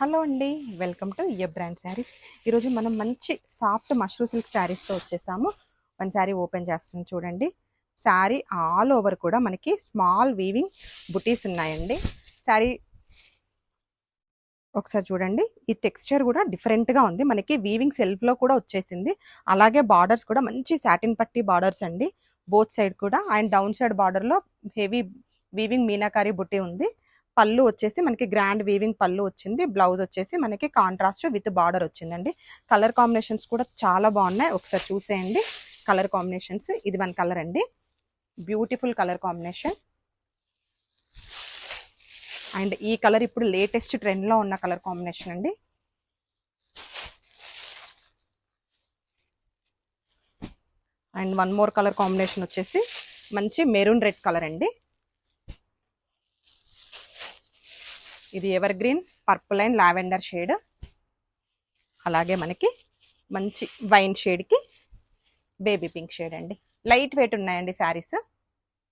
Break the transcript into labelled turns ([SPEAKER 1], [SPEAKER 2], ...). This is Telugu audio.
[SPEAKER 1] హలో అండి, welcome to year brand saris. ఈరోజు మనం మంచి సాఫ్ట్ మష్రూ సిల్క్ శారీస్తో వచ్చేసాము. వన్ శారీ ఓపెన్ చేస్తున్నాం చూడండి. శారీ ఆల్ ఓవర్ కూడా మనకి స్మాల్ వీవింగ్ బుటీస్ ఉన్నాయండి. శారీ ఒకసారి చూడండి, ఈ టెక్స్చర్ కూడా డిఫరెంట్గా ఉంది. మనకి వీవింగ్ సెల్ఫ్లో కూడా వచ్చేసింది. అలాగే బార్డర్స్ కూడా మంచి సాటిన్ పట్టి బార్డర్స్ అండి, బోత్ సైడ్ కూడా. అండ్ డౌన్ సైడ్ బార్డర్లో హెవీ వీవింగ్ మీనాకారి బుట్టి ఉంది. పళ్ళు వచ్చేసి మనకి గ్రాండ్ వీవింగ్ పళ్ళు వచ్చింది. బ్లౌజ్ వచ్చేసి మనకి కాంట్రాస్ట్ విత్ బార్డర్ వచ్చిందండి. కలర్ కాంబినేషన్స్ కూడా చాలా బాగున్నాయి, ఒకసారి చూసేయండి. కలర్ కాంబినేషన్స్, ఇది వన్ కలర్ అండి, బ్యూటిఫుల్ కలర్ కాంబినేషన్. అండ్ ఈ కలర్ ఇప్పుడు లేటెస్ట్ ట్రెండ్లో ఉన్న కలర్ కాంబినేషన్ అండి. And one more colour combination వచ్చేసి మంచి మెరూన్ రెడ్ కలర్ అండి. ఇది ever green purple and lavender shade. అలాగే మనకి మంచి వైన్ షేడ్కి బేబీ పింక్ షేడ్ అండి. లైట్ వెయిట్ ఉన్నాయండి శారీస్.